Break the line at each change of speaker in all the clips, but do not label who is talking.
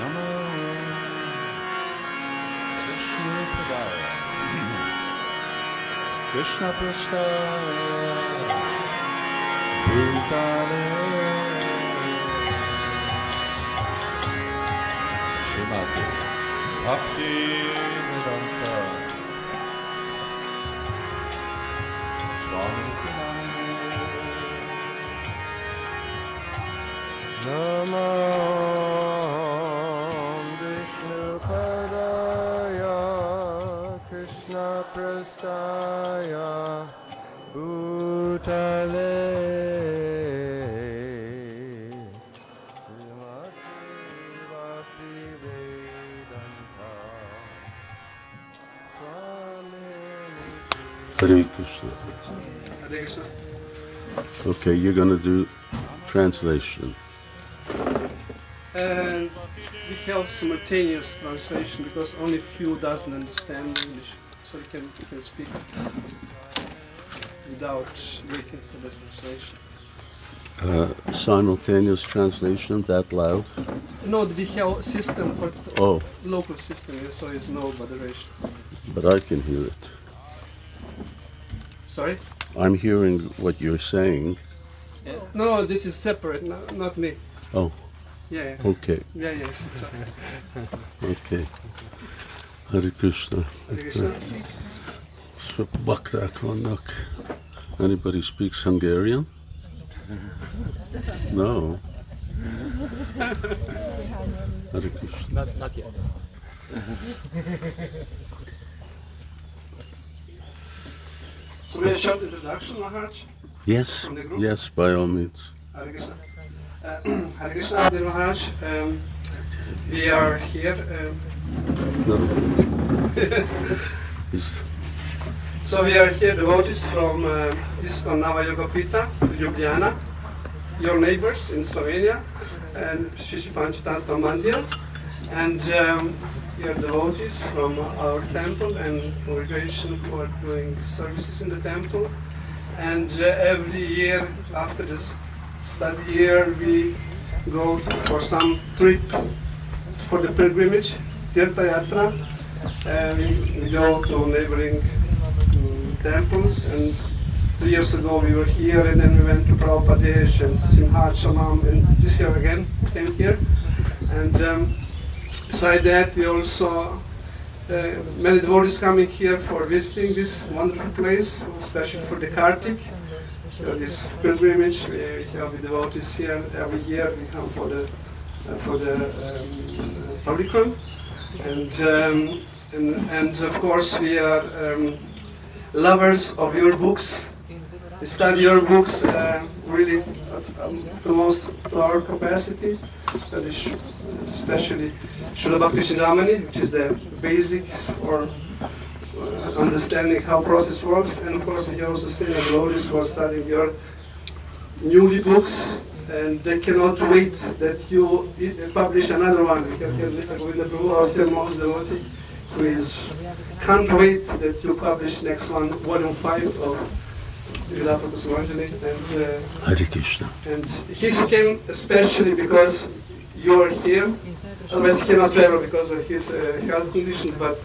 Namo Krishna Padaya Krishna Prasthaya Bhutale Shrimati Bhakti Vedanta Swami Mahārāja Namo Vishnu Padaya Krishna Prasthaya Bhutale Shrimati Bhakti Vedanta Swami
Hare Krishna.
Hare Krishna.
Okay, you're going to do translation.
And we have simultaneous translation because only few doesn't understand English, so we can speak without waiting for the translation.
Simultaneous translation, that loud?
No, we have a system for local system, so it's no moderation.
But I can hear it.
Sorry?
I'm hearing what you're saying.
No, this is separate, not me.
Oh.
Yeah.
Okay.
Yeah, yes.
Okay. Hare Krishna.
Hare Krishna.
So, bakták vannak. Anybody speaks Hungarian? No. Hare Krishna.
Not yet.
So we have a short introduction, Maharaj?
Yes, yes, by all means.
Hare Krishna. Hare Krishna, dear Maharaj. We are here.
No.
So we are here, devotees from ISKCON Nava Yoga Pita, Ljubljana, your neighbors in Slovenia, and Sri Panchatattva Mandir. And we are devotees from our temple and congregation for doing services in the temple. And every year after this study year, we go for some trip for the pilgrimage, Tirtha Yatra. We go to neighboring temples, and 2 years ago we were here, and then we went to Prabhupada and Simhachalam, and this year again came here. And besides that, we also many devotees coming here for visiting this wonderful place, especially for the Kartik. So this pilgrimage, we have the devotees here every year. We come for the publicum, and of course we are lovers of your books. We study your books really to our capacity, especially Śrīla Bhakti-Chintamani, which is the basic for understanding how process works. And of course we can also see the devotees who are studying your newly books, and they cannot wait that you publish another one. We have here Mr. Govinda Prabhu, our still most devotee, who can't wait that you publish next one, volume 5 of Śrīla Prabhupāda.
Hare Krishna.
And he came especially because you are here. Otherwise he cannot travel because of his health condition. But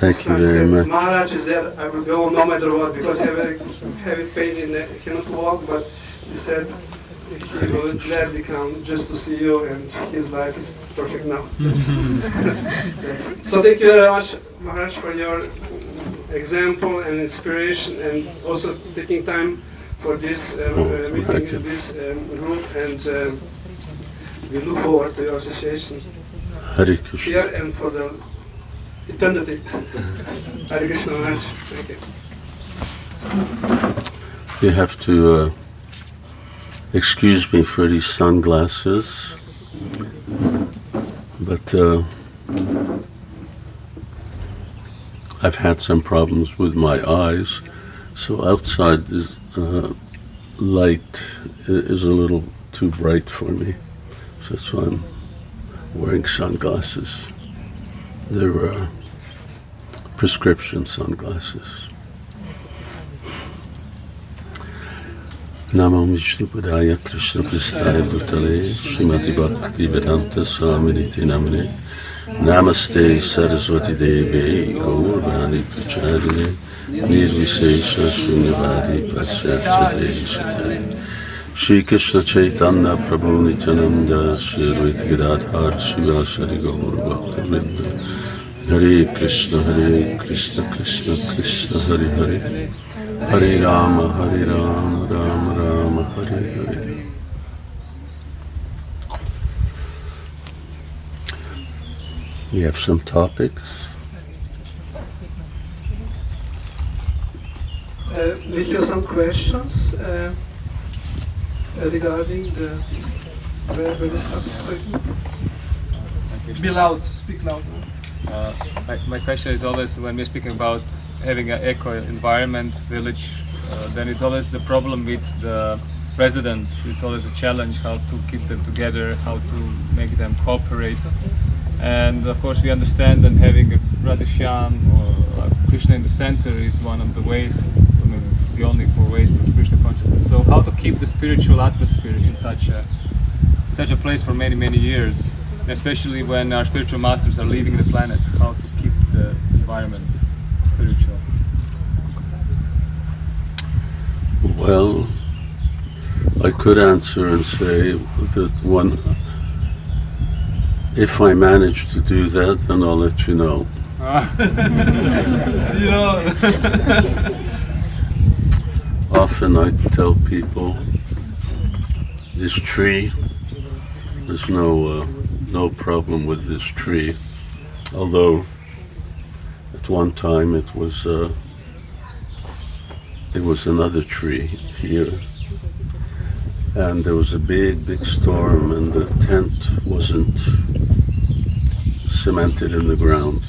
thank you very much.
Maharaj is there, I will go no matter what, because he has a heavy pain in the, he cannot walk, but he said he will gladly come just to see you, and his life is perfect now. So thank you very much, Maharaj, for your example and inspiration, and also taking time for this meeting in this group, and we look forward to your association
Hare Krishna.
here and for the eternity. Hare Krishna Maharaj. Thank you.
You have to excuse me for these sunglasses, but I've had some problems with my eyes, so outside this light is a little too bright for me, so that's why I'm wearing sunglasses. They're prescription sunglasses. Namo Vishnupadaya Krishna Pristaya Bhutale Srimati Bhakti Vedanta Swaminiti Namane Namaste Saraswati Devi Gaurvani Prachadine Nirvisesha Shunyavadi Pasyatya Deshite Shri Krishna Chaitanya Prabhu Nityananda Shri Advaita Gadadhar Shivasari Gaur Bhakta Hare Krishna Krishna Krishna Hare Hare Hare Rama Rama Rama Hare Hare. We have some topics.
We have some questions regarding the where this topic. Be loud, speak loud.
My question is always, when we're speaking about having an eco environment village, then it's always the problem with the residents. It's always a challenge how to keep them together, how to make them cooperate. And of course we understand that having a Radha Shyam or Krishna in the center is one of the ways, I mean, the only four ways to Krishna consciousness. So how to keep the spiritual atmosphere in such a place for many years, especially when our spiritual masters are leaving the planet, how to keep the environment spiritual?
Well, I could answer and say that if I manage to do that, then I'll let you know.
You know.
Often I tell people, this tree, there's no problem with this tree, although at one time it was another tree here, and there was a big storm, and the tent wasn't cemented in the ground,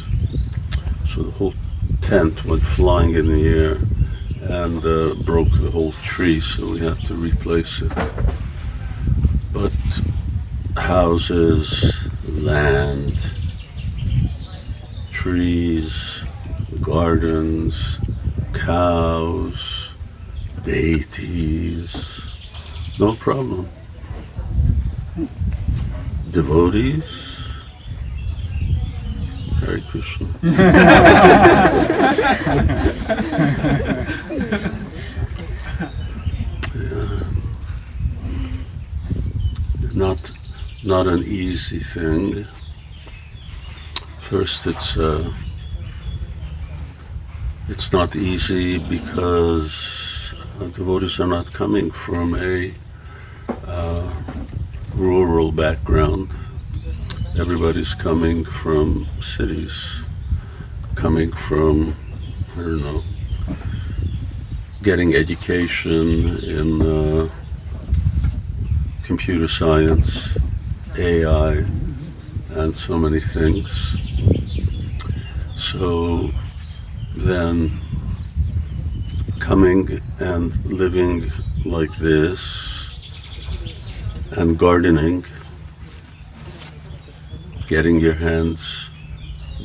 so the whole tent went flying in the air and broke the whole tree, so we had to replace it. But houses, land, trees, gardens, cows, deities, no problem. Devotees, Hare Krishna. Not an easy thing. First, it's not easy because devotees are not coming from a rural background. Everybody's coming from cities, coming from, I don't know, getting education in computer science, AI, and so many things. So then coming and living like this and gardening, getting your hands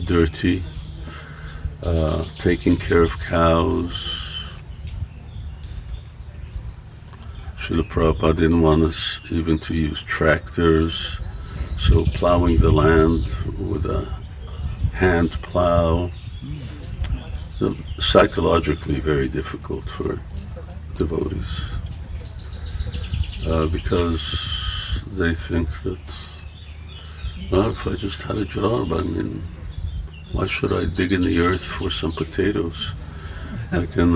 dirty, taking care of cows. Śrīla Prabhupāda didn't want us even to use tractors, so plowing the land with a hand plow, psychologically very difficult for devotees, because they think that, well, if I just had a job, I mean, why should I dig in the earth for some potatoes? I can,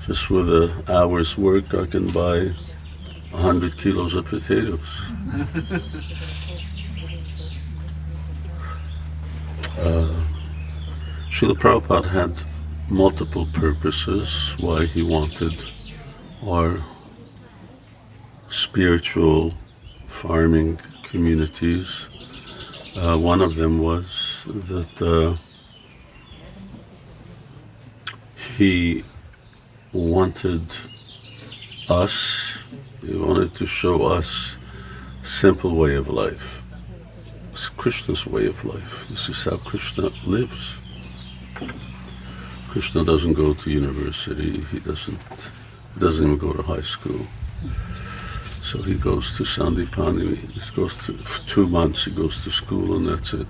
just with an hour's work, I can buy 100 kilos of potatoes. Śrīla Prabhupāda had multiple purposes why he wanted our spiritual farming communities. One of them was that he wanted to show us a simple way of life. It's Krishna's way of life. This is how Krishna lives. Krishna doesn't go to university, he doesn't doesn't even go to high school. So he goes to Sandipani, he goes to, for 2 months he goes to school and that's it.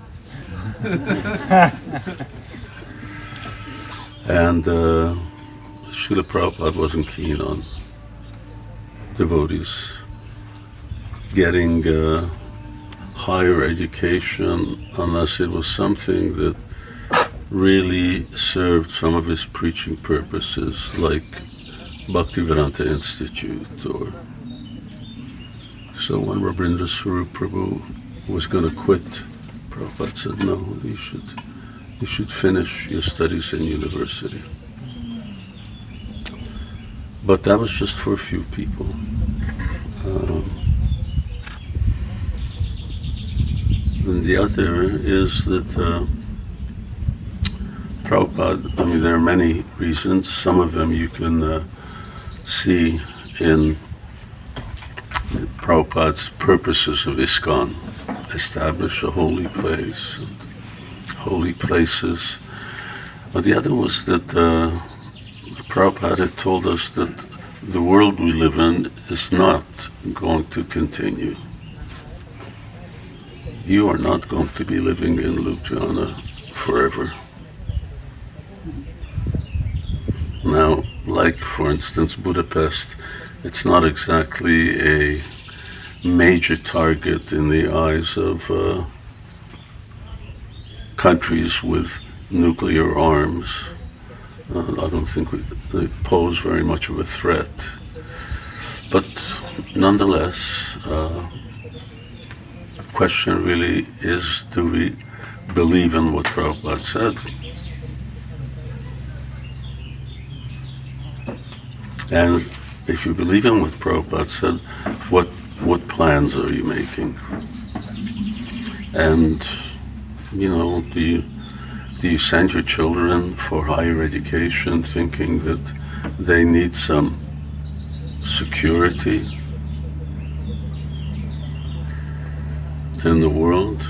And Śrīla Prabhupāda wasn't keen on devotees getting higher education unless it was something that really served some of his preaching purposes, like Bhaktivedanta Institute. Or so when Rabindra Swarup Prabhu was going to quit, Prabhupada said, no, you should finish your studies in university. But that was just for a few people. And the other is that Prabhupada, I mean, there are many reasons. Some of them you can see in Prabhupada's purposes of ISKCON, establish a holy place, and holy places. But the other was that Prabhupada had told us that the world we live in is not going to continue. You are not going to be living in Ljubljana forever. Now, like for instance Budapest, it's not exactly a major target in the eyes of countries with nuclear arms. I don't think they pose very much of a threat. But nonetheless, the question really is, do we believe in what Prabhupada said? And if you believe in what Prabhupada said, what plans are you making? And, you know, do you send your children for higher education thinking that they need some security in the world?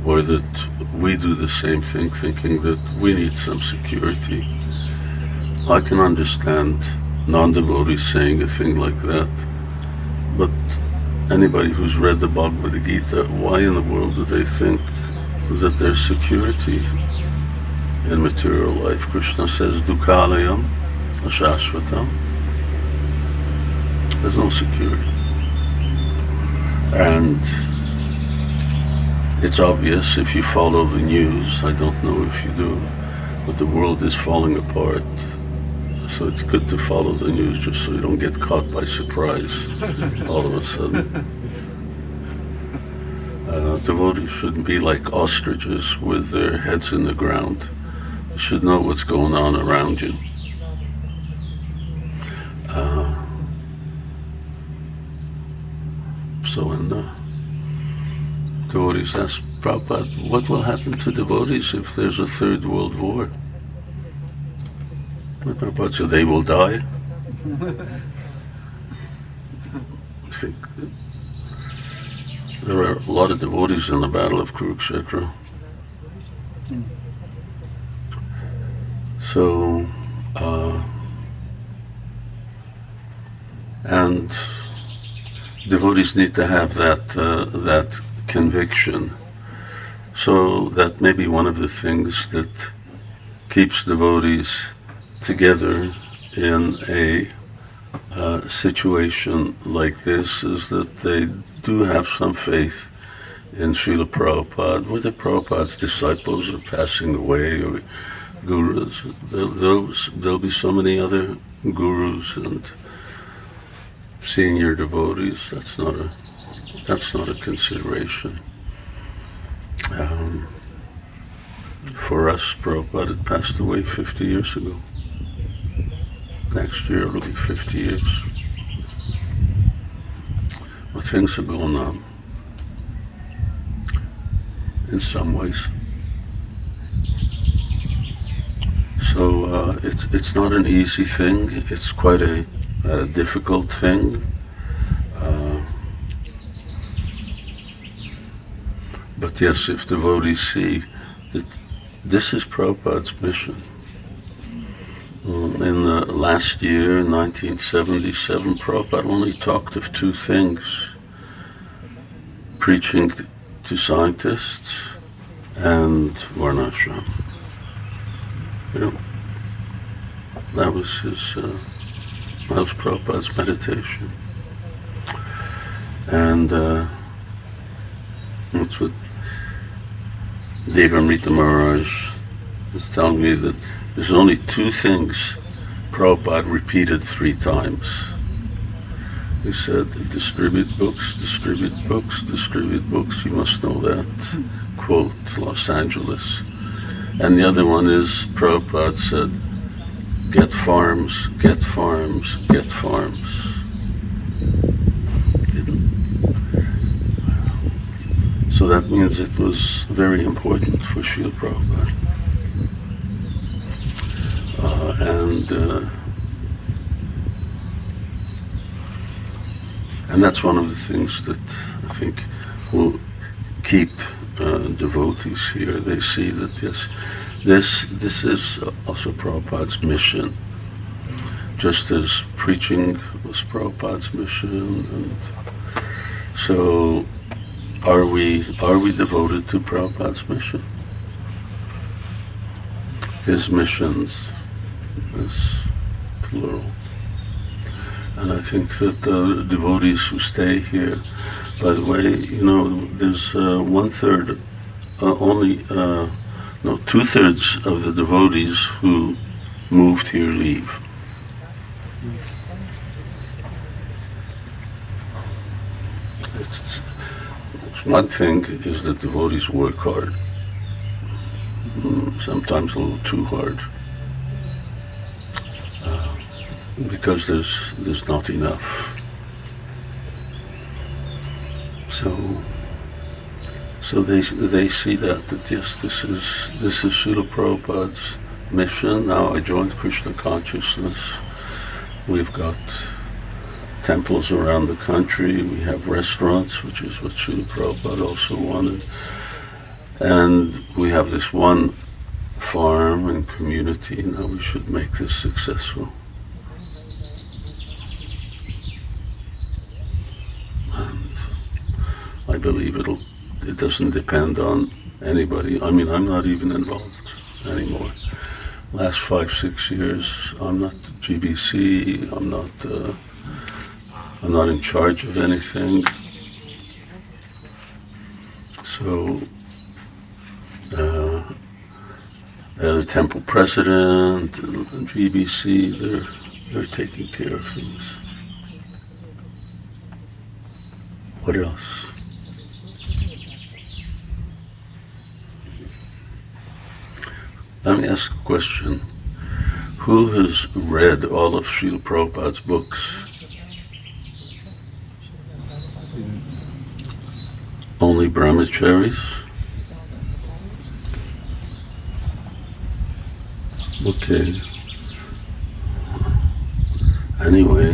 Or that we do the same thing thinking that we need some security? I can understand non-devotees saying a thing like that, but anybody who's read the Bhagavad Gita, why in the world do they think that there's security in material life? Krishna says, Dukhalayam ashashvatam. There's no security. And it's obvious if you follow the news, I don't know if you do, but the world is falling apart. So it's good to follow the news just so you don't get caught by surprise all of a sudden. Devotees shouldn't be like ostriches with their heads in the ground. You should know what's going on around you. So when devotees ask Prabhupada, what will happen to devotees if there's a third world war? Prabhupada said, they will die. I think there are a lot of devotees in the Battle of Kurukshetra. So, and devotees need to have that conviction. So that may be one of the things that keeps devotees together in a situation like this, is that they do have some faith in Śrīla Prabhupāda, whether Prabhupāda's disciples are passing away or gurus. There'll be so many other gurus and senior devotees. That's not a consideration. For us, Prabhupada had passed away 50 years ago. Next year it'll be 50 years. Well, things are going on in some ways. So it's not an easy thing. It's quite a difficult thing. But yes, if devotees see that this is Prabhupada's mission. In the last year, 1977, Prabhupada only talked of two things: preaching to scientists and varnashram. You know, that was Prabhupada's meditation. And that's what Devamrita Maharaj was telling me, that there's only two things Prabhupada repeated 3 times. He said, distribute books, distribute books, distribute books. You must know that. Quote, Los Angeles. And the other one is, Prabhupada said, get farms, get farms, get farms. So that means it was very important for Śrīla Prabhupāda. And that's one of the things that I think will keep devotees here. They see that yes, this is also Prabhupada's mission. Just as preaching was Prabhupada's mission, and so are we devoted to Prabhupada's mission? His missions is plural. And I think that the devotees who stay here, by the way, you know, there's 2/3 of the devotees who moved here leave. It's one thing is that devotees work hard, sometimes a little too hard, because there's not enough. So they see that yes, this is Śrīla Prabhupada's mission. Now I joined Krishna consciousness. We've got temples around the country. We have restaurants, which is what Śrīla Prabhupada also wanted. And we have this one farm and community. Now we should make this successful. And I believe it doesn't depend on anybody. I mean, I'm not even involved anymore. Last 5-6 years, I'm not GBC, I'm not in charge of anything. So, the temple president and GBC, they're taking care of things. What else? Let me ask a question. Who has read all of Śrīla Prabhupāda's books? Only brahmacharis? Okay. Anyway,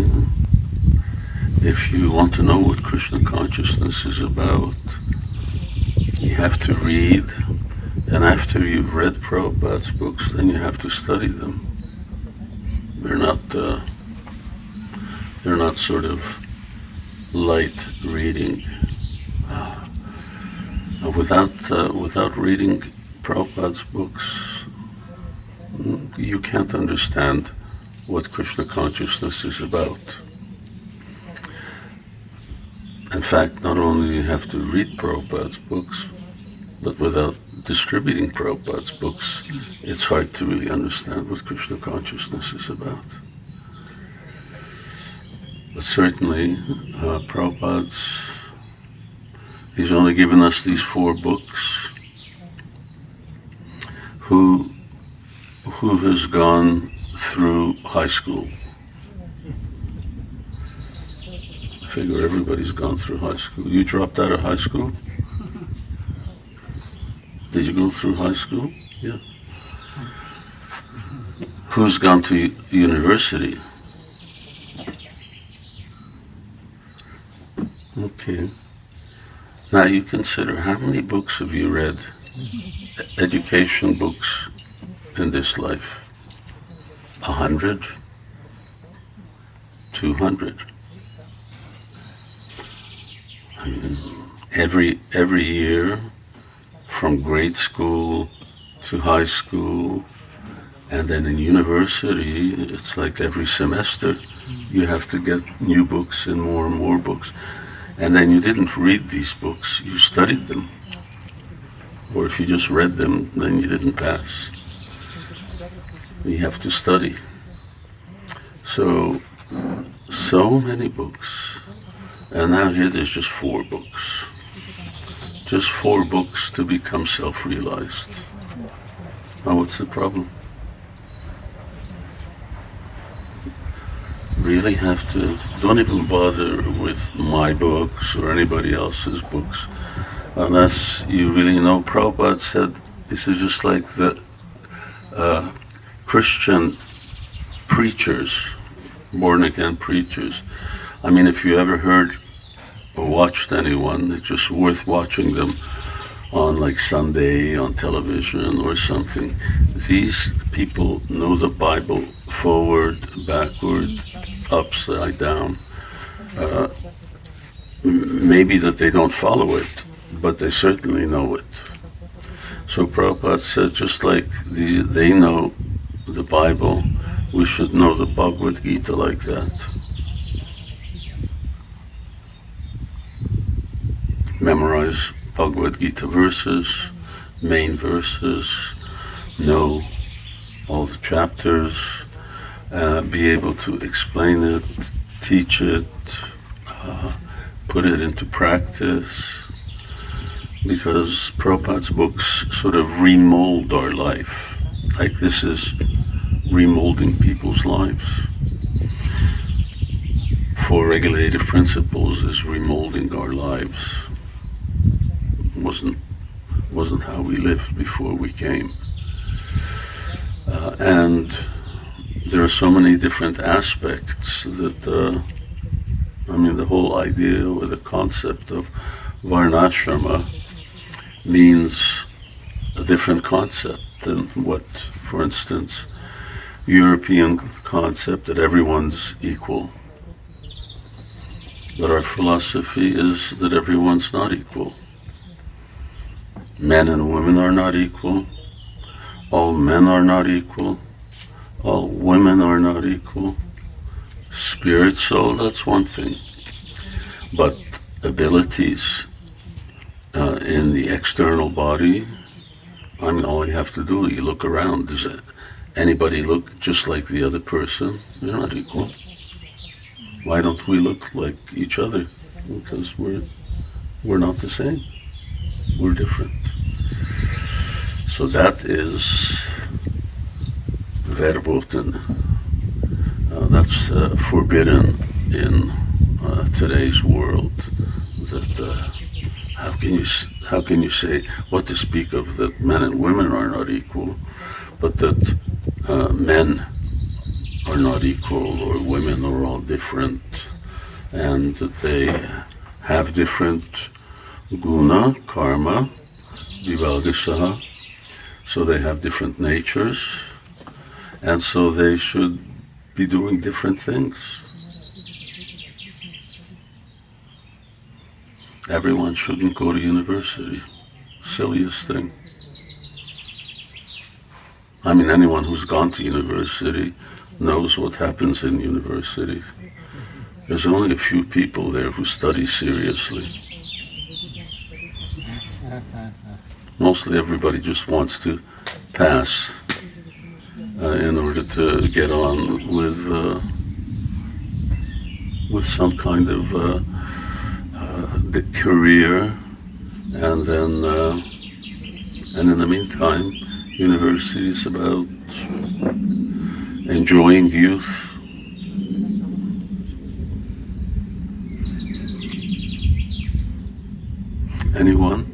if you want to know what Krishna consciousness is about, you have to read. And after you've read Prabhupada's books, then you have to study them. They're not sort of light reading. Without reading Prabhupada's books, you can't understand what Krishna consciousness is about. In fact, not only do you have to read Prabhupada's books, but without distributing Prabhupada's books, it's hard to really understand what Krishna consciousness is about. But certainly, he's only given us these 4 books. Who has gone through high school? I figure everybody's gone through high school. You dropped out of high school? Did you go through high school? Yeah. Who's gone to university? Okay. Now you consider, how many books have you read? Education books in this life? 100? 200. I mean, every year, from grade school to high school, and then in university, it's like every semester you have to get new books and more books. And then you didn't read these books, you studied them. Or if you just read them, then you didn't pass. You have to study. So many books. And now here there's just 4 books. Just 4 books to become self-realized. Now what's the problem? Really have to, don't even bother with my books or anybody else's books unless you really know. Prabhupada said this is just like the Christian preachers, born-again preachers. I mean, if you ever heard or watched anyone, it's just worth watching them on like Sunday on television or something. These people know the Bible forward, backward, upside down. Maybe that they don't follow it, but they certainly know it. So Prabhupada said, just like they know the Bible, we should know the Bhagavad Gita like that. Memorize Bhagavad Gita verses, main verses, know all the chapters, be able to explain it, teach it, put it into practice, because Prabhupada's books sort of remold our life. Like this is remolding people's lives. 4 regulative principles is remolding our lives. Wasn't how we lived before we came. And there are so many different aspects that, I mean, the whole idea or the concept of Varnashrama means a different concept than what, for instance, European concept that everyone's equal. But our philosophy is that everyone's not equal. Men and women are not equal. All men are not equal. All women are not equal. Spirit, soul, that's one thing. But abilities in the external body, I mean, all you have to do, you look around. Does anybody look just like the other person? They're not equal. Why don't we look like each other? Because we're not the same. We're different. So that is verboten. That's forbidden in today's world. That how can you say what to speak of that men and women are not equal, but that men are not equal or women are all different, and that they have different guna, karma, vivagasaha, so they have different natures, and so they should be doing different things. Everyone shouldn't go to university. Silliest thing. I mean, anyone who's gone to university knows what happens in university. There's only a few people there who study seriously. Mostly everybody just wants to pass in order to get on with some kind of the career, and then and in the meantime, university is about enjoying youth. Anyone?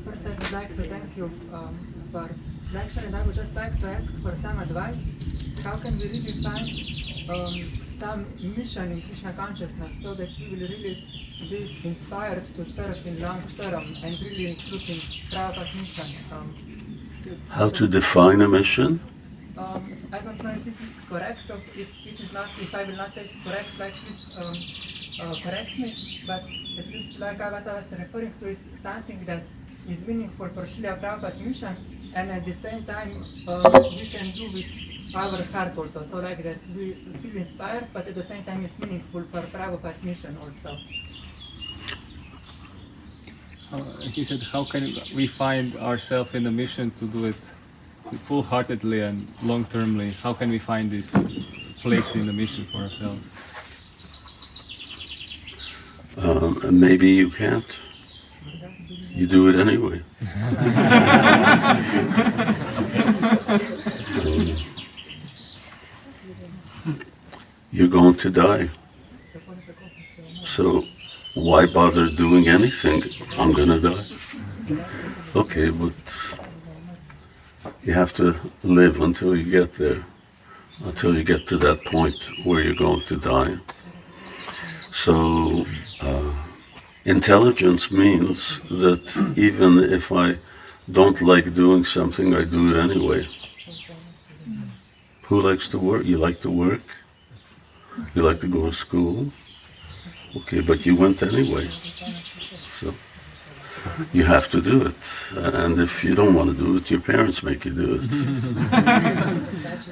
First, I would like to thank you for lecture, and I would just like to ask for some advice. How can we really find some mission in Krishna consciousness so that we will really be inspired to serve in long term and really look in Prabhupada's mission?
How to define a mission?
I don't know if it is correct, so if it is not, if I will not say it correct, like please correct me, but at least like what I was referring to is something that is meaningful for Śrīla Prabhupāda's mission, and at the same time we can do with our heart also, so like that we feel inspired, but at the same time it's meaningful for Prabhupāda's mission also.
He said, how can we find ourselves in the mission to do it full-heartedly and long-termly? How can we find this place in the mission for ourselves?
Maybe you can't. You do it anyway. You're going to die. So why bother doing anything? I'm going to die. Okay, but you have to live until you get there, until you get to that point where you're going to die. So intelligence means that even if I don't like doing something, I do it anyway. Who likes to work? You like to work? You like to go to school? Okay, but you went anyway. So you have to do it. And if you don't want to do it, your parents make you do it.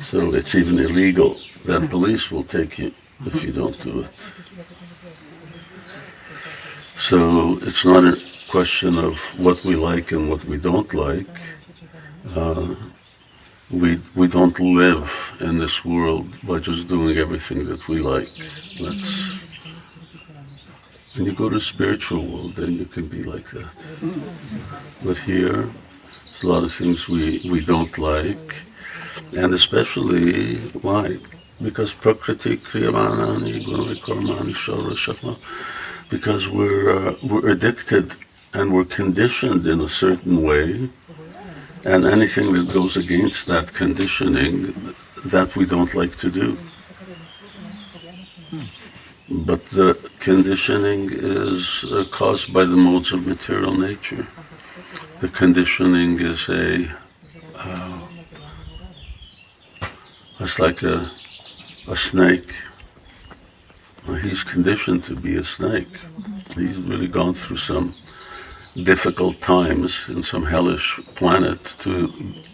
So it's even illegal that police will take you if you don't do it. So it's not a question of what we like and what we don't like. We don't live in this world by just doing everything that we like. When you go to the spiritual world, then you can be like that. But here, there's a lot of things we don't like, and especially, why? Because prakriti kriyamanani gunani karmani shara, because we're addicted and we're conditioned in a certain way, and anything that goes against that conditioning, that we don't like to do. But the conditioning is caused by the modes of material nature. The conditioning is it's like a snake. He's conditioned to be a snake. He's really gone through some difficult times in some hellish planet to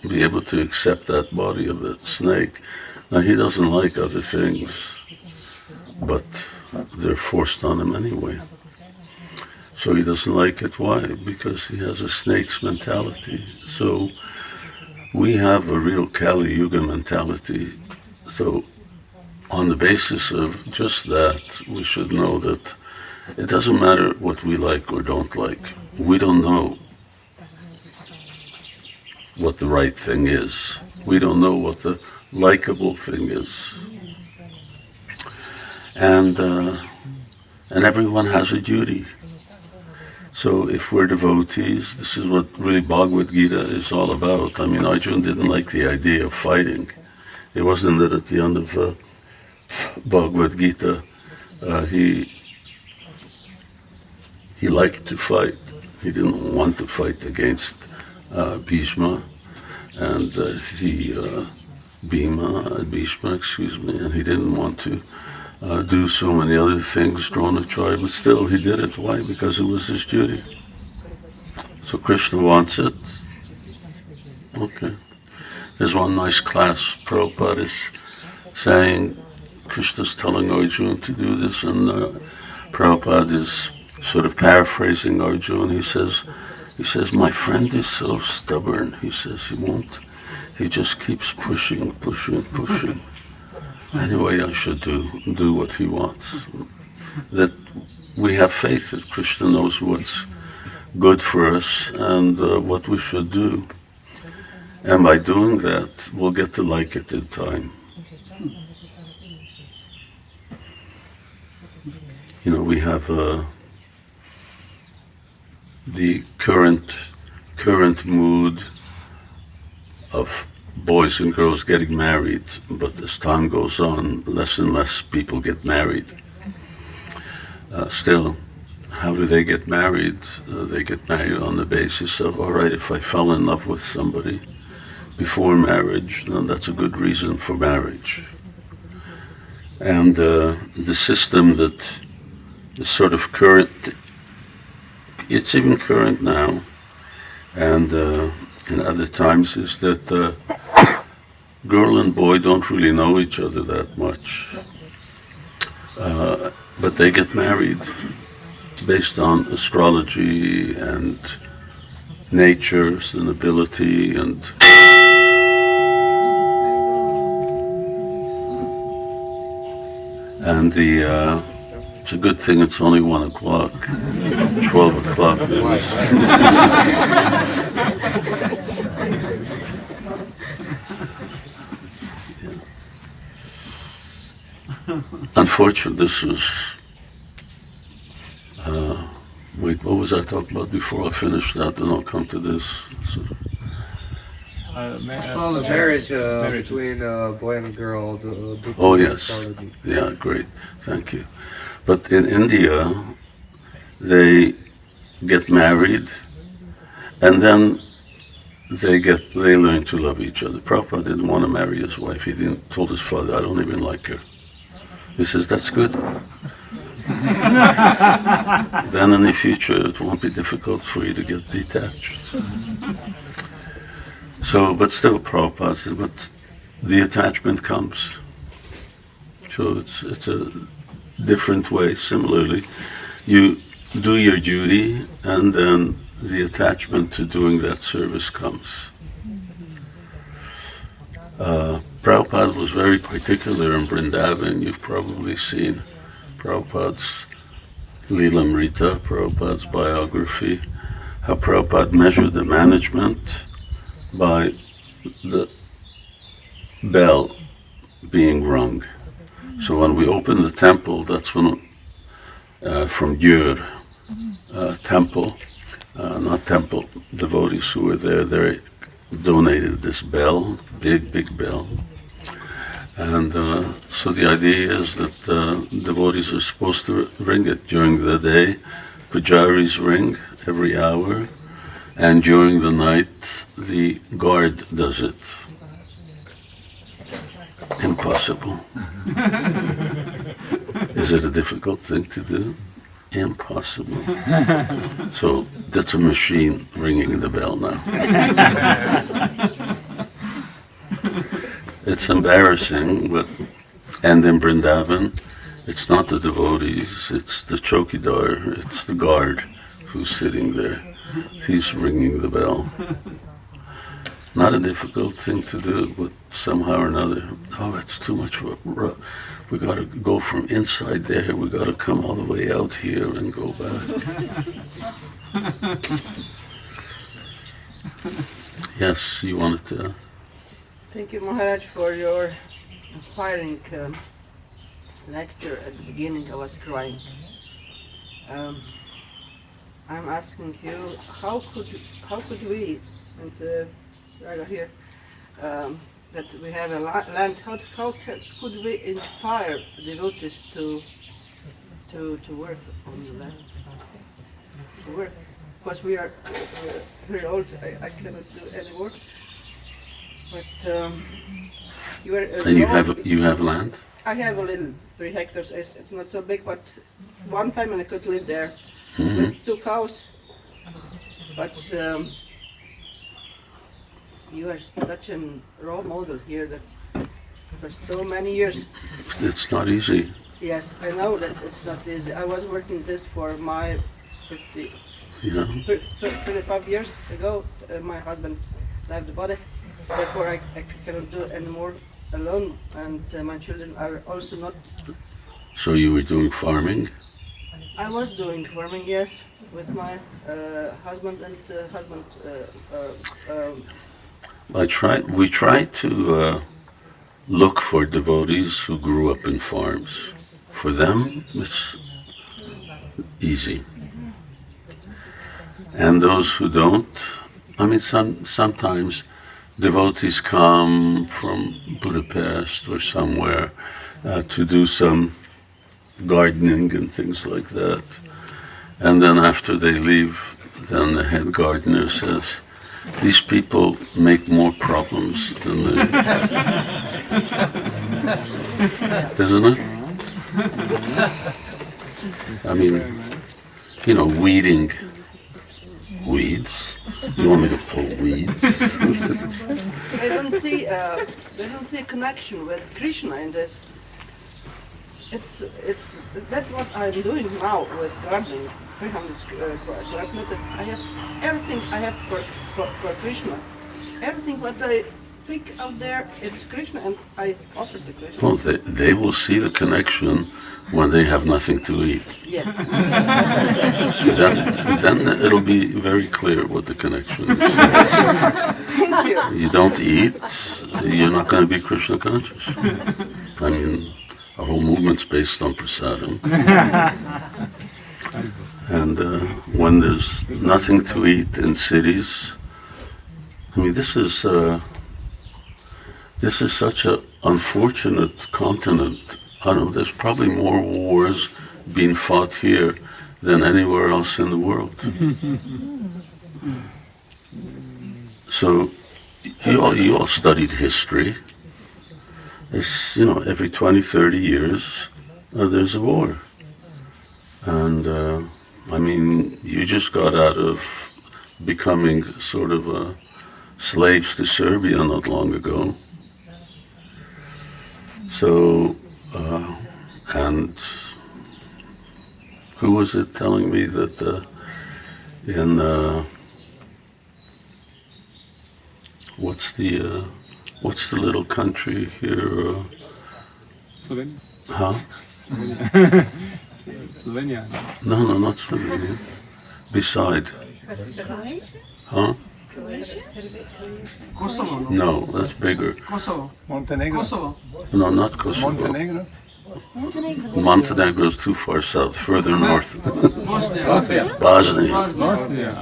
be able to accept that body of a snake. Now he doesn't like other things, but they're forced on him anyway. So he doesn't like it. Why? Because he has a snake's mentality. So we have a real Kali Yuga mentality. So on the basis of just that, we should know that it doesn't matter what we like or don't like. We don't know what the right thing is. We don't know what the likable thing is. And everyone has a duty. So if we're devotees, this is what really Bhagavad Gita is all about. I mean, Arjuna didn't like the idea of fighting. It wasn't that at the end of Bhagavad Gita, he liked to fight. He didn't want to fight against Bhishma and Bhishma, and he didn't want to do so many other things, Drona tried, but still he did it. Why? Because it was his duty. So Krishna wants it. Okay. There's one nice class, Prabhupada is saying, Krishna's telling Arjuna to do this, and Prabhupada is sort of paraphrasing Arjuna. He says, my friend is so stubborn. He says he won't. He just keeps pushing. Anyway, I should do what he wants. That we have faith that Krishna knows what's good for us and what we should do. And by doing that, we'll get to like it in time. You know, we have the current mood of boys and girls getting married, but as time goes on, less and less people get married. Still, how do they get married? They get married on the basis of, all right, if I fell in love with somebody before marriage, then that's a good reason for marriage. And the system that is sort of current, it's even current now, and in other times, is that girl and boy don't really know each other that much. But they get married based on astrology and natures and ability and it's a good thing it's only 1 o'clock, 12 o'clock. Unfortunately, this was, wait, what was I talking about before I finish that? Then I'll come to this. So,
Marriage between a boy and a girl.
oh yes, yeah, great, thank you. But in India, they get married, and then they learn to love each other. Prabhupada didn't want to marry his wife. He told his father, "I don't even like her." He says, "That's good." Then in the future, it won't be difficult for you to get detached. So, but still, Prabhupada said, but the attachment comes. So it's a different way. Similarly, you do your duty, and then the attachment to doing that service comes. Prabhupada was very particular in Vrindavan. You've probably seen Prabhupada's Lilamrita, Prabhupada's biography, how Prabhupada measured the management by the bell being rung. So when we open the temple, that's when, from Gyur temple, not temple, devotees who were there, they donated this bell, big bell. And so the idea is that devotees are supposed to ring it during the day. Pujaris ring every hour, and during the night, the guard does it. Impossible. Is it a difficult thing to do? Impossible. So that's a machine ringing the bell now. It's embarrassing, but and in Vrindavan, it's not the devotees, it's the chokidar, it's the guard who's sitting there. He's ringing the bell. Not a difficult thing to do, but somehow or another, oh, it's too much. We got to go from inside there. We got to come all the way out here and go back. Yes, you wanted to.
Thank you, Maharaj, for your inspiring lecture. At the beginning, I was crying. I'm asking you, how could we, and right here, that we have a land, how could we inspire devotees to work on the land? To work, because we are very old. I cannot do any work. But you are.
And you have land?
I have a little 3 hectares. It's not so big, but one family could live there with 2 cows. But you are such a role model here that for so many years.
It's not easy.
Yes, I know that it's not easy. I was working this for my 35 years ago. My husband left the body. Therefore, I cannot do anymore alone, and my children are also not.
So you were doing farming?
I was doing farming, yes, with my husband and husband.
We try to look for devotees who grew up in farms. For them, it's easy. And those who don't, I mean, sometimes devotees come from Budapest or somewhere to do some gardening and things like that. And then after they leave, then the head gardener says, these people make more problems than they... Isn't it? I mean, you know, weeding weeds. You want me to pull weeds?
They don't see a connection with Krishna in this. It's that's what I'm doing now with gardening. 300 square meter. I have everything I have for Krishna. Everything what I pick out there, it's Krishna, and I offer to Krishna.
Well, they will see the connection when they have nothing to eat.
Yes.
Then it'll be very clear what the connection is.
Thank you.
You don't eat, you're not going to be Krishna conscious. I mean, our whole movement's based on prasadam. And when there's nothing to eat in cities, I mean, this is such an unfortunate continent. I don't know, there's probably more wars being fought here than anywhere else in the world. So, you all studied history. It's, you know, every 20, 30 years, there's a war. And, I mean, you just got out of becoming sort of slaves to Serbia not long ago. So, and who was it telling me that in, what's the little country here?
Slovenia?
Huh?
Slovenia.
No, not Slovenia. Beside. Huh?
Kosovo, no?
No, that's bigger.
Kosovo.
Montenegro.
Kosovo.
No, not Kosovo.
Montenegro.
Montenegro is too far south, further north.
Bosnia.
Bosnia.
Bosnia.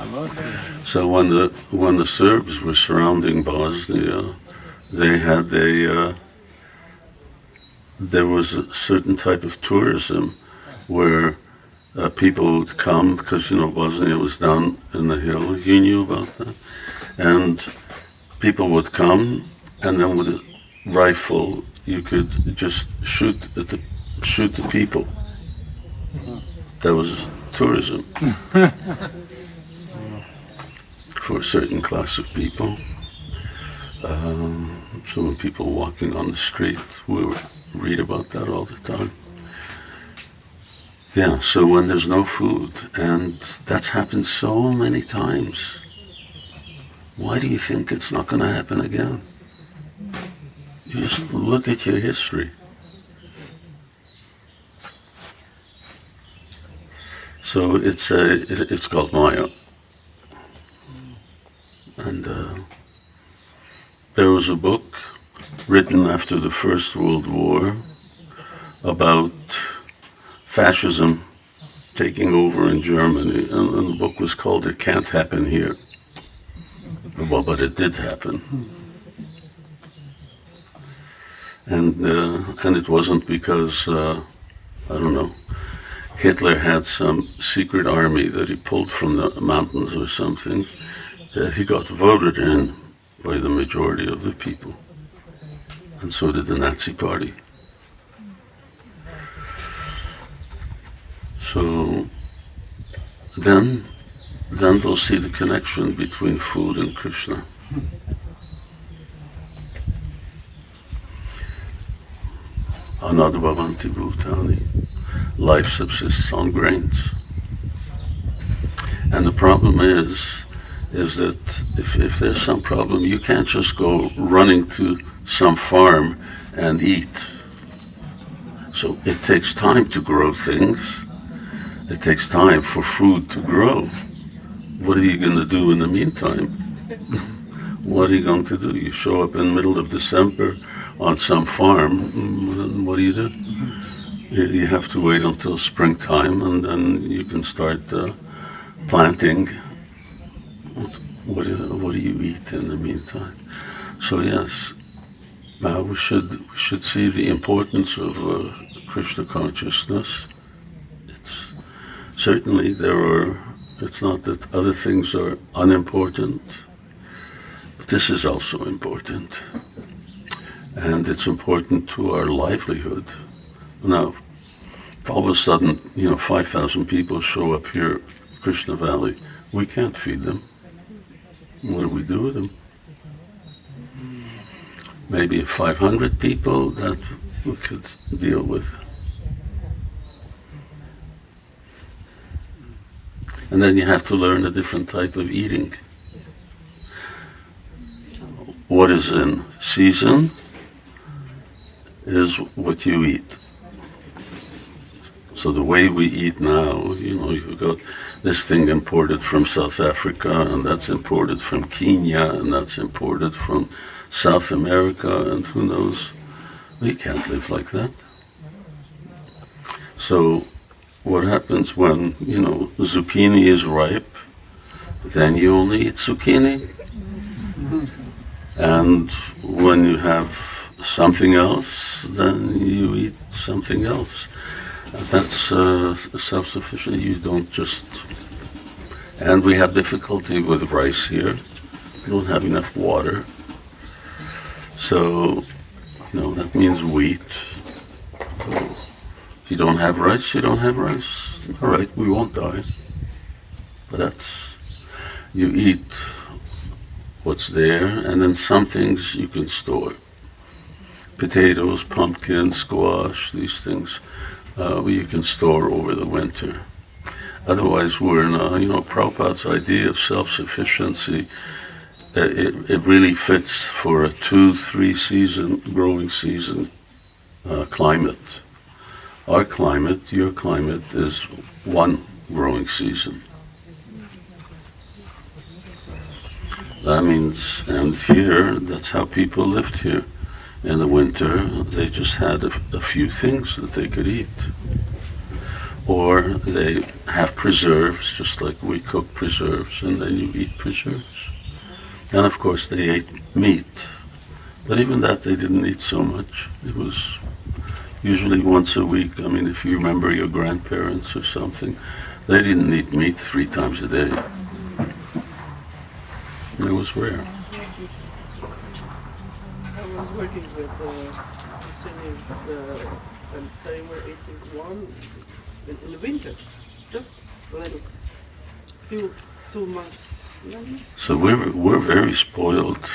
So when the Serbs were surrounding Bosnia, they had there was a certain type of tourism where people would come, because, you know, Bosnia was down in the hill. You knew about that? And people would come, and then with a rifle, you could just shoot the people. That was tourism for a certain class of people. So when people walking on the street, we would read about that all the time. Yeah, so when there's no food, and that's happened so many times, why do you think it's not going to happen again? You just look at your history. So it's called Maya. And there was a book written after the First World War about fascism taking over in Germany, and the book was called "It Can't Happen Here." Well, but it did happen, and it wasn't because I don't know, Hitler had some secret army that he pulled from the mountains or something, that he got voted in by the majority of the people, and so did the Nazi Party. So then they'll see the connection between food and Krishna. Anadbhavanti bhutani. Life subsists on grains. And the problem is that if there's some problem, you can't just go running to some farm and eat. So it takes time to grow things. It takes time for food to grow. What are you going to do in the meantime? What are you going to do? You show up in the middle of December on some farm, what do? You have to wait until springtime, and then you can start planting. What do you eat in the meantime? So yes, we should see the importance of Krishna consciousness. It's certainly it's not that other things are unimportant, but this is also important. And it's important to our livelihood. Now, if all of a sudden, 5,000 people show up here, Krishna Valley, we can't feed them. What do we do with them? Maybe 500 people that we could deal with. And then you have to learn a different type of eating. What is in season is what you eat. So the way we eat now, you've got this thing imported from South Africa, and that's imported from Kenya, and that's imported from South America, and who knows, we can't live like that. So what happens when, zucchini is ripe, then you only eat zucchini. And when you have something else, then you eat something else. That's self-sufficient. You don't just... And we have difficulty with rice here. We don't have enough water. So, that means wheat. So if you don't have rice, you don't have rice. All right, we won't die. But you eat what's there, and then some things you can store. Potatoes, pumpkin, squash, these things you can store over the winter. Otherwise, we're in Prabhupada's idea of self-sufficiency. It really fits for a 2-3 season, growing season climate. Our climate, your climate, is one growing season. That means, and here, that's how people lived here. In the winter, they just had a few things that they could eat. Or they have preserves, just like we cook preserves, and then you eat preserves. And of course, they ate meat. But even that, they didn't eat so much. It was usually once a week. I mean, if you remember your grandparents or something, they didn't eat meat 3 times a day. It was rare.
I was working with Muslims, and they were eating one in the winter, just a little, few 2 months.
So we're very spoiled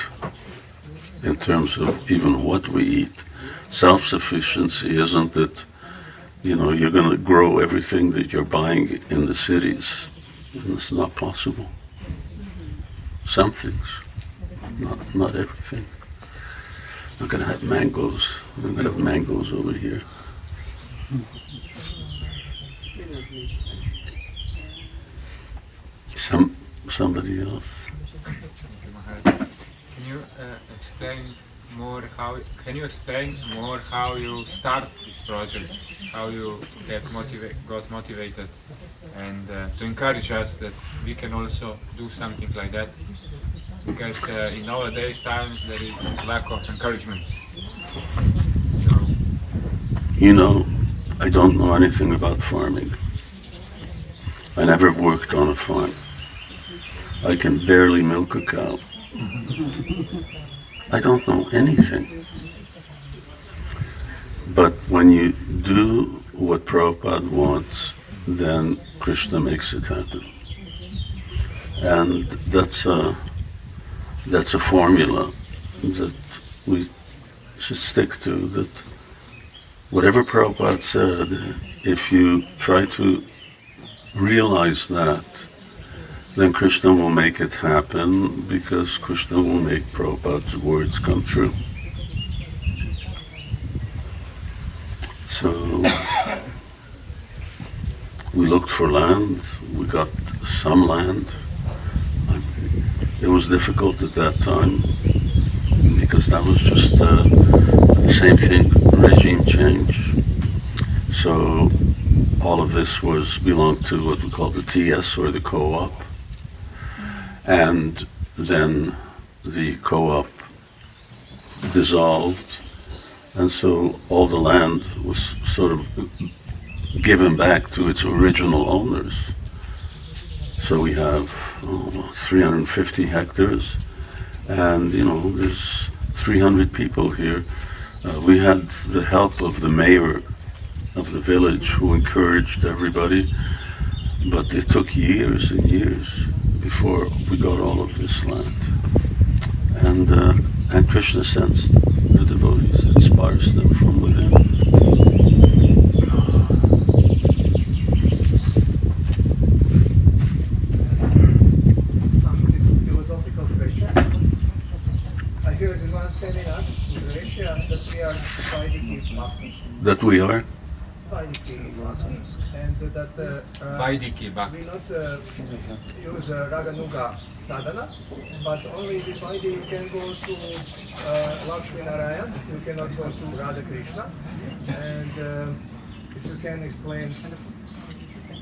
in terms of even what we eat. Self-sufficiency isn't that, you're going to grow everything that you're buying in the cities. And it's not possible. Some things, not everything. I'm going to have mangoes. I'm going to have mangoes over here. Somebody else.
Can you explain more how you start this project, how you got motivated, and to encourage us that we can also do something like that, because in nowadays times there is lack of encouragement. So,
I don't know anything about farming. I never worked on a farm. I can barely milk a cow. I don't know anything. But when you do what Prabhupada wants, then Krishna makes it happen. And that's a formula that we should stick to, that whatever Prabhupada said, if you try to realize that, then Krishna will make it happen, because Krishna will make Prabhupada's words come true. So we looked for land, we got some land. It was difficult at that time, because that was just the same thing, regime change. So all of this belonged to what we call the TS, or the co-op. And then the co-op dissolved, and so all the land was sort of given back to its original owners. So we have 350 hectares, and there's 300 people here. We had the help of the mayor of the village who encouraged everybody, but it took years and years before we got all of this land. And Krishna sends the devotees, inspires them from within.
Some philosophical question. I heard in one seminar in Croatia that we are Vaidiki Bhakti.
That we are?
Vaidiki Bhakti. And that
Vaidiki Bhakti.
we not use Raganuga sadhana, but only with Vaidiki you can go to Lakshmi Narayan, you cannot go to Radha Krishna. And if you can explain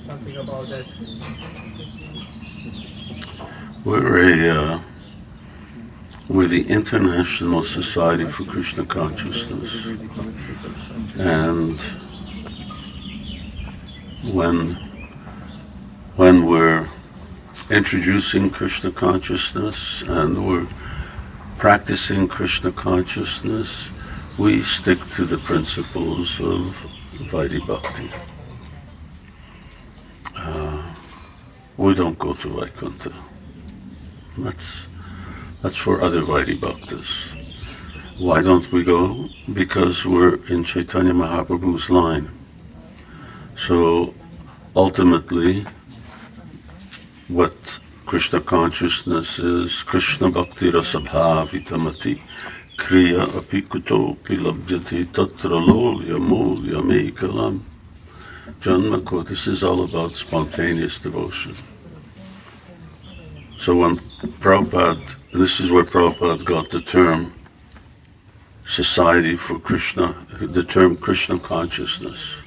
something about that.
We're the International Society for Krishna Consciousness, and when we're introducing Krishna consciousness and we're practicing Krishna consciousness, we stick to the principles of Vaidhi Bhakti. We don't go to Vaikuntha. That's for other Vaidhi Bhaktas. Why don't we go? Because we're in Chaitanya Mahaprabhu's line. So ultimately, what Krishna consciousness is, Krishna Bhakti Rasabhavitamati Kriya Apikuto Pilabhyati Tatra Lolya Molya Mekalam Janmako. This is all about spontaneous devotion. So when Prabhupada, this is where Prabhupada got the term Society for Krishna, the term Krishna consciousness.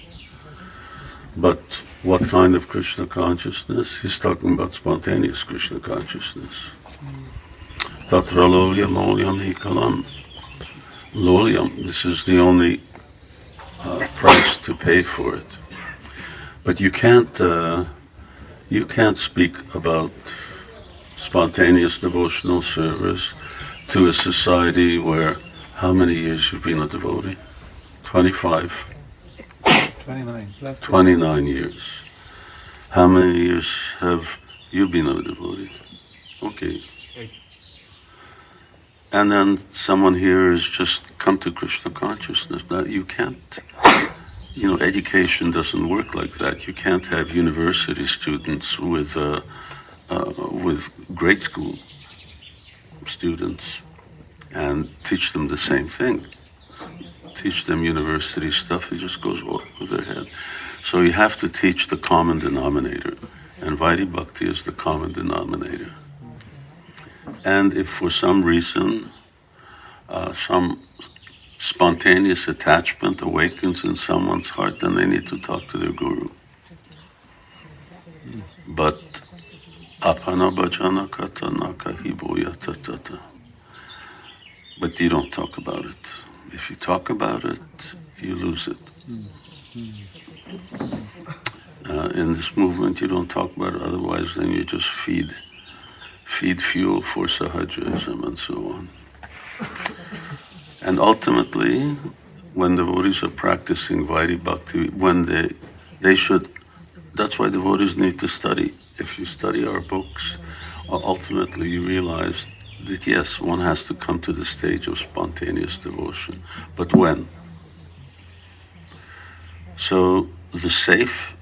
But what kind of Krishna consciousness? He's talking about spontaneous Krishna consciousness. Tatra lolyam olyam ekalam. Lolyam, this is the only price to pay for it. But you can't speak about spontaneous devotional service to a society where, how many years you've been a devotee? 25. 29 years. How many years have you been a devotee? Okay. And then someone here has just come to Krishna consciousness. That you can't, education doesn't work like that. You can't have university students with grade school students and teach them the same thing. Teach them university stuff, it just goes over their head. So you have to teach the common denominator, and Vaidhi Bhakti is the common denominator. And if for some reason some spontaneous attachment awakens in someone's heart, then they need to talk to their guru. But apana bhajana katana kahiboya tatata. But you don't talk about it. If you talk about it, you lose it. In this movement, you don't talk about it, otherwise then you just feed fuel for sahajism and so on. And ultimately, when devotees are practicing Vaidhi Bhakti, when they should, that's why devotees need to study. If you study our books, ultimately you realize that yes, one has to come to the stage of spontaneous devotion. But when? So the safe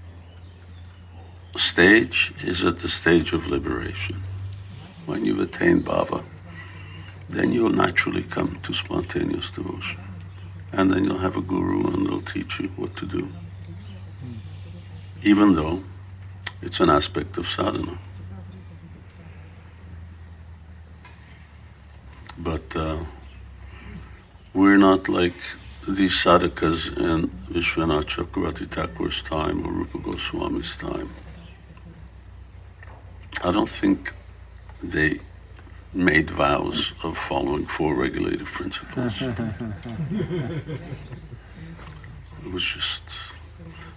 stage is at the stage of liberation. When you've attained bhava, then you'll naturally come to spontaneous devotion. And then you'll have a guru and they'll teach you what to do. Even though it's an aspect of sadhana. But we're not like these sadhakas in Vishwanath Chakravarti Thakur's time or Rupa Goswami's time. I don't think they made vows of following 4 regulative principles.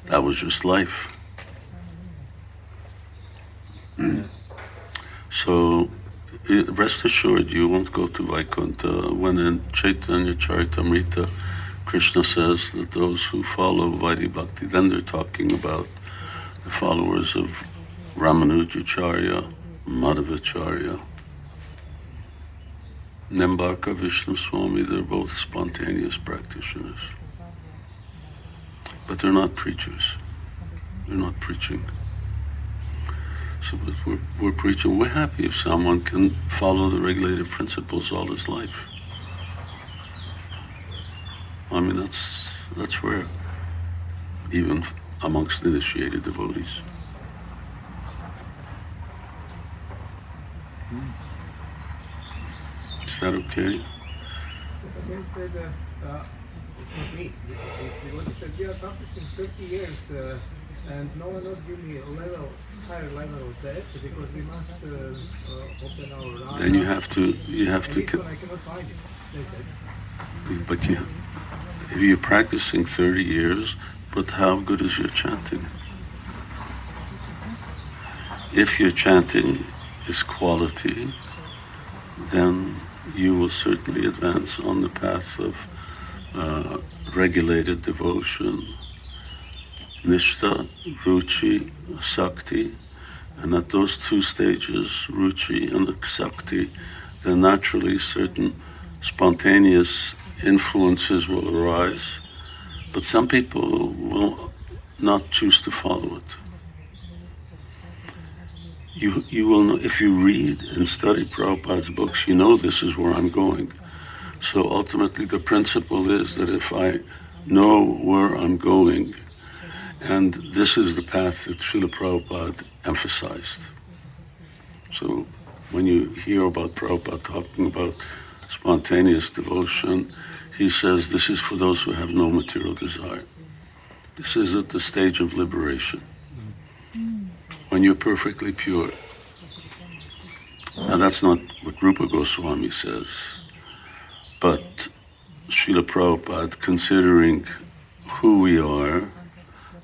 That was just life. So rest assured you won't go to Vaikuntha when in Chaitanya Charitamrita Krishna says that those who follow Vaidhi Bhakti, then they're talking about the followers of Ramanujacharya, Madhavacharya, Nimbarka Vishnu Swami, they're both spontaneous practitioners. But they're not preachers. They're not preaching. So we're preaching. We're happy if someone can follow the regulative principles all his life. I mean, that's rare, even amongst initiated devotees. Is that okay?
They said, not me, what he said, we are practicing 30 years and no one will give me a higher level of that because we must open our eyes.
Then you have to.
This one I cannot find it, they said.
But if you're practicing 30 years, but how good is your chanting? If your chanting is quality, then you will certainly advance on the path of regulated devotion, nishtha, ruchi, sakti, and at those 2 stages, ruchi and sakti, then naturally certain spontaneous influences will arise, but some people will not choose to follow it. You will know, if you read and study Prabhupada's books, you know this is where I'm going. So ultimately the principle is that if I know where I'm going, and this is the path that Śrīla Prabhupāda emphasized. So when you hear about Prabhupada talking about spontaneous devotion, he says this is for those who have no material desire. This is at the stage of liberation, when you're perfectly pure. Now that's not what Rupa Goswami says, but Śrīla Prabhupāda, considering who we are,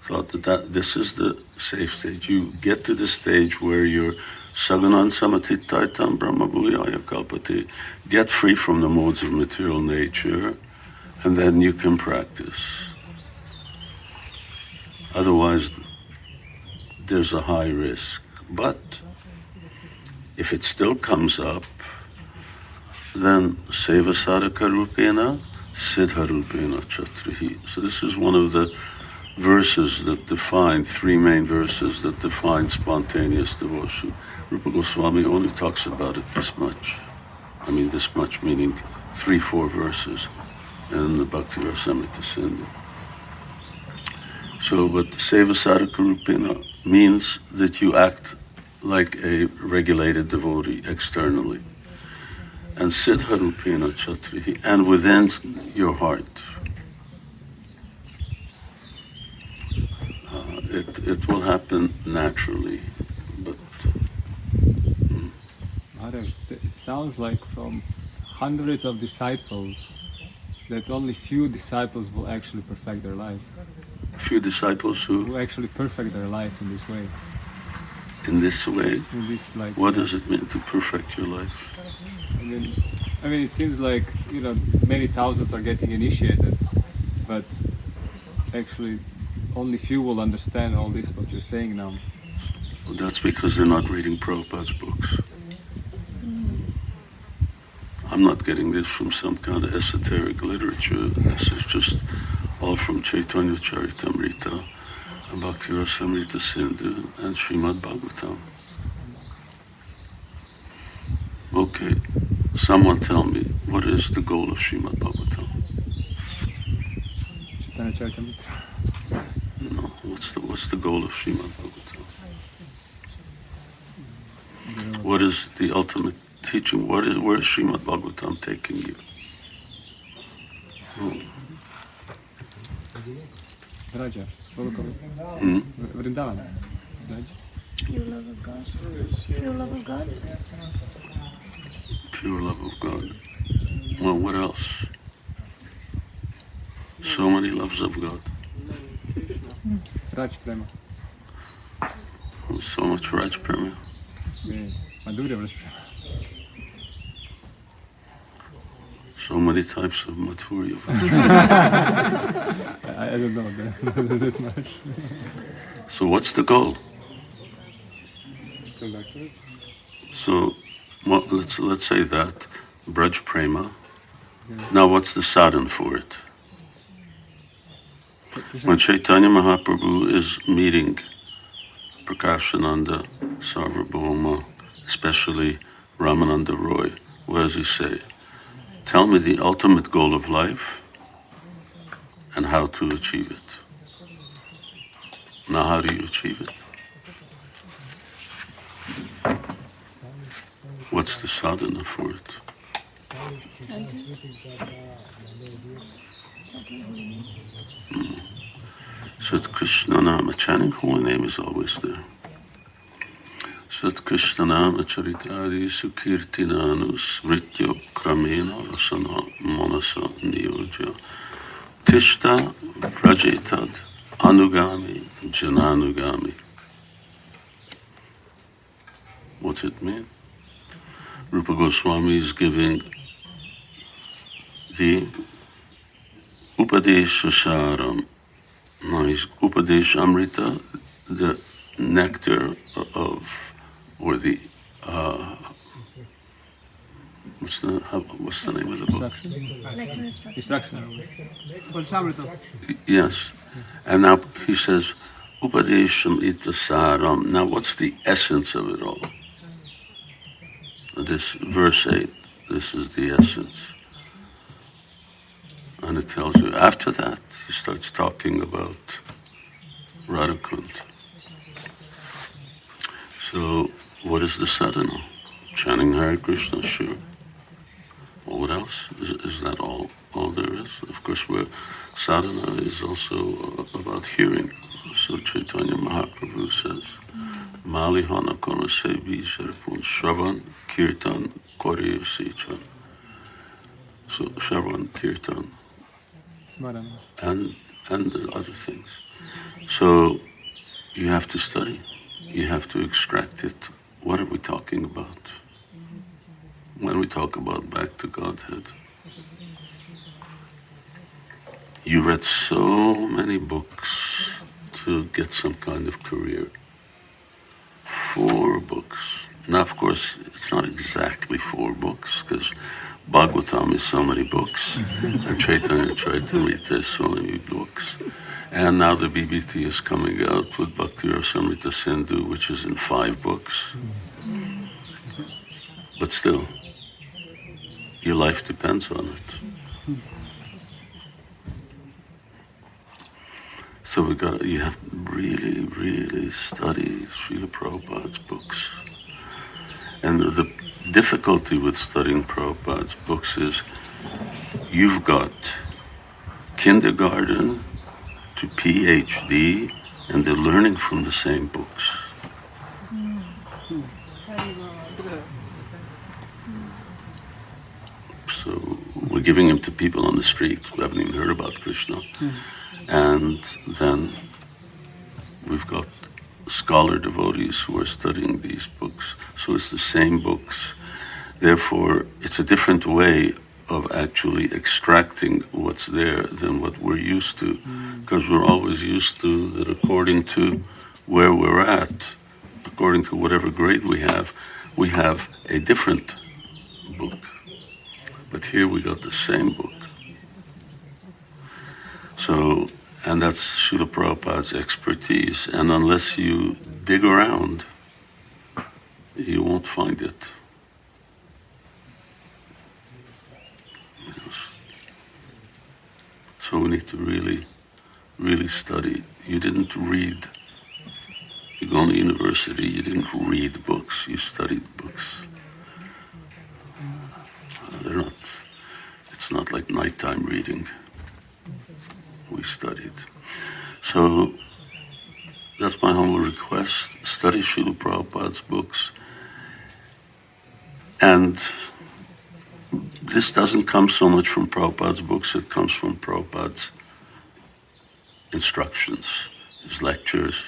thought that this is the safe stage. You get to the stage where you're Saganan Samatitaitam Brahma Bhuyaya Kalpati, get free from the modes of material nature, and then you can practice. Otherwise, there's a high risk. But if it still comes up, then Seva Sadhaka Rupena, Siddha Rupena Chatrihi. So this is one of the verses that define, 3 main verses that define spontaneous devotion. Rupa Goswami only talks about it this much. I mean this much meaning 3-4 verses in the Bhakti Rasamrita Sindhu. So, but Seva Sadhaka Rupena means that you act like a regulated devotee externally. And Siddha Rupena Chatrihi, and within your heart. It will happen naturally, but...
Maharaj, it sounds like from hundreds of disciples that only few disciples will actually perfect their life.
Few disciples who
actually perfect their life in this way.
In this way?
In this, like,
what does it mean to perfect your life?
I mean, it seems like, many thousands are getting initiated, but actually only few will understand all this, what you're saying now.
Well, that's because they're not reading Prabhupada's books. I'm not getting this from some kind of esoteric literature. This is just all from Chaitanya Charitamrita and Bhakti Rasamrita Sindhu and Srimad Bhagavatam. Okay, someone tell me, what is the goal of Srimad Bhagavatam?
Chaitanya Charitamrita.
No, what's the goal of Srimad Bhagavatam? What is the ultimate teaching? Where is Srimad Bhagavatam taking you?
Vraja, Vrindavan.
You love God. You love God.
Pure love of God. Well, what else? So many loves of God.
Raj Prema.
So much Raj Prema.
Madhurya Raj Prema.
So many types of Madhurya.
I don't know that much.
So what's the goal? So well, let's say that Braj Prema. Now what's the sadhana for it? When Chaitanya Mahaprabhu is meeting Prakashananda, Sarvabhauma, especially Ramananda Roy, what does he say? Tell me the ultimate goal of life and how to achieve it. Now how do you achieve it? What's the sadhana for it? Sat Krishna Nama, chanting holy name is always there. Sat Krishna Nama Charitari Sukirtinanu Smrityo Kramena Rasana Manasa Niyoja Tishta Prajetad Anugami Jananugami. What's it mean? Rupa Goswami is giving the Upadeshasaram. No, he's Upadesh Amrita, the nectar of, or the, what's the name of the book?
Instruction.
Yes. And now he says, Upadesh Amrita Saram. Now what's the essence of it all? This verse 8, this is the essence. And it tells you, after that, he starts talking about Radhakund. So, what is the sadhana? Chanting Hare Krishna, sure. Well, what else? Is that all there is? Of course, sadhana is also about hearing. So Chaitanya Mahaprabhu says, Malihana Kona Sebi Sharapun Shravan Kirtan Kore Sichan. So Shravan Kirtan. And the other things. So you have to study. You have to extract it. What are we talking about? When we talk about back to Godhead. You read so many books to get some kind of career. 4 books. Now, of course, it's not exactly 4 books, because Bhagavatam is so many books, and Chaitanya Charitamrita is so many books. And now the BBT is coming out with Bhakti Rasamrita Sindhu, which is in 5 books. But still, your life depends on it. So you have to really, really study Śrīla Prabhupāda's books. And the difficulty with studying Prabhupāda's books is you've got kindergarten to PhD, and they're learning from the same books. So we're giving them to people on the street who haven't even heard about Krishna. And then we've got scholar devotees who are studying these books. So it's the same books. Therefore, it's a different way of actually extracting what's there than what we're used to. Because we're always used to that according to where we're at, according to whatever grade we have a different book. But here we got the same book. So, and that's Śrīla Prabhupāda's expertise. And unless you dig around, you won't find it. Yes. So we need to really, really study. You didn't read. You go to university, you didn't read books, you studied books. It's not like nighttime reading. We studied. So that's my humble request. Study Śrīla Prabhupāda's books. And this doesn't come so much from Prabhupada's books, it comes from Prabhupada's instructions, his lectures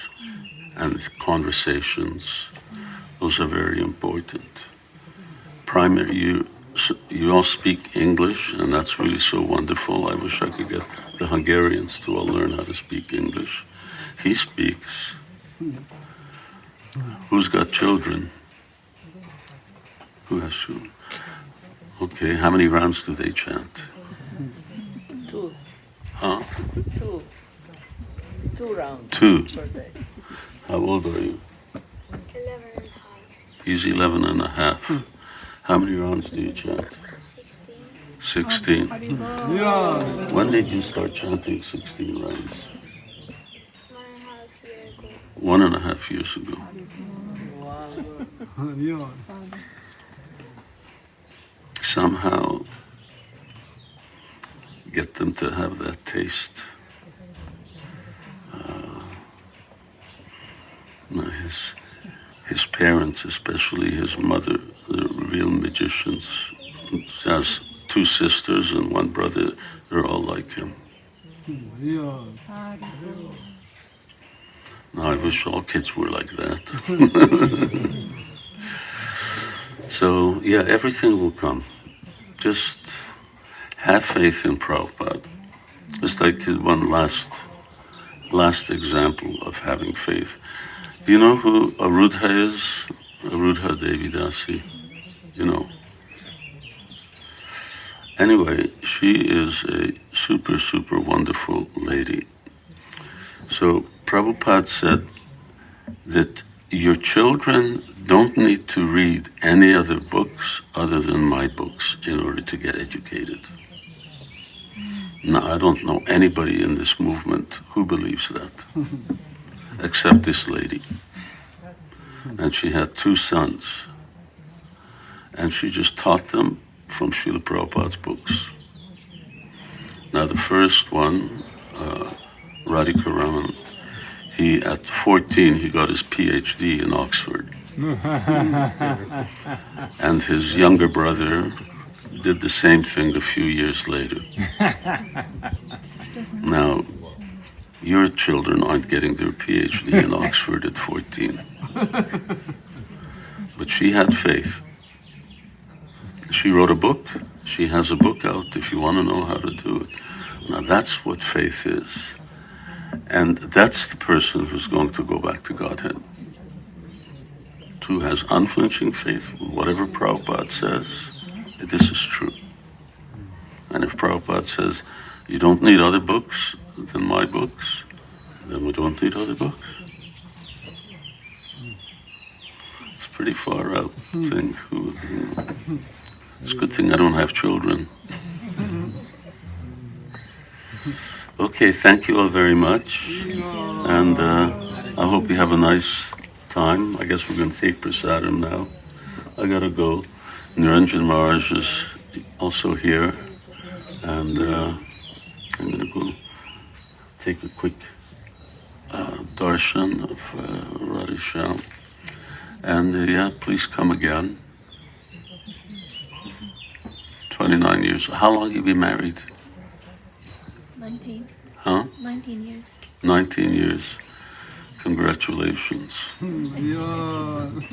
and his conversations. Those are very important. Primary, you all speak English, and that's really so wonderful. I wish I could get the Hungarians to all learn how to speak English. He speaks. Who's got children? Who has children? Okay, how many rounds do they chant?
2.
Huh?
2. 2 rounds
2.
per day.
How old are you?
11 and a half.
He's 11 and a half. How many rounds do you chant?
16.
16. When did you start chanting 16 rounds?
1.5 years ago.
1.5 years ago. Somehow get them to have that taste. His parents, especially his mother, they're real magicians. He has 2 sisters and 1 brother. They're all like him. Now I wish all kids were like that. So yeah, everything will come. Just have faith in Prabhupada. Just like one last example of having faith. Do you know who Arudha is? Arudha Devi Dasi. You know. Anyway, she is a super, super wonderful lady. So Prabhupada said that your children don't need to read any other books other than my books in order to get educated. Now, I don't know anybody in this movement who believes that, except this lady. And she had 2 sons. And she just taught them from Śrīla Prabhupāda's books. Now the first one, Radhika Raman, at 14, he got his PhD in Oxford. And his younger brother did the same thing a few years later. Now, your children aren't getting their PhD in Oxford at 14. But she had faith. She wrote a book. She has a book out if you want to know how to do it. Now that's what faith is. And that's the person who's going to go back to Godhead. Who has unflinching faith, whatever Prabhupada says, this is true. And if Prabhupada says, you don't need other books than my books, then we don't need other books. It's a pretty far out thing. It's a good thing I don't have children. Okay, thank you all very much. And I hope you have a nice time. I guess we're going to take prasadam now. I got to go. Niranjan Maharaj is also here. And I'm going to go take a quick darshan of Radha Shyam. And yeah, please come again. 29 years. How long have you been married?
19.
Huh?
19 years.
19 years. Congratulations. Men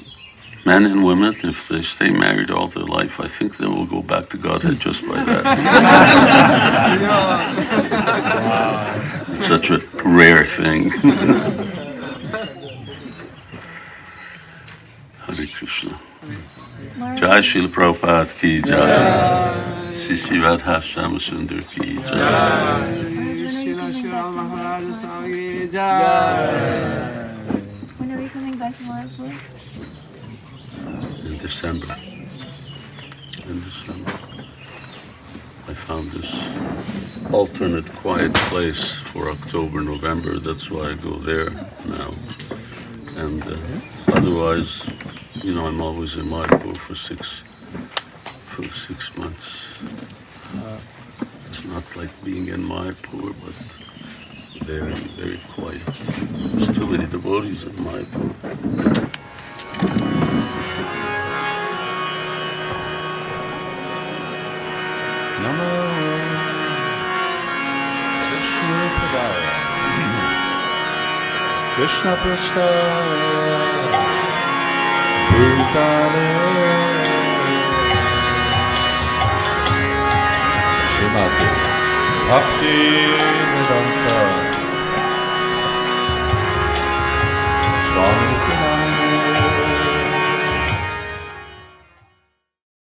and women, if they stay married all their life, I think they will go back to Godhead just by that. It's such a rare thing. Hare Krishna. Jai Śrīla Prabhupāda ki jai. Sisi Radha Shyama Sundar ki jai.
Śrīla Mahārāja Swami Mahārāja.
When are we coming back to Mayapur?
In December. I found this alternate quiet place for October, November. That's why I go there now. And otherwise, you know, I'm always in Mayapur for 6 months. It's not like being in Mayapur, but very, very quiet. There's too many devotees in Mayapur.
Vasudevaya, Krishna Prasthaya, Bhutale, Srimati Bhakti Vedanta Swami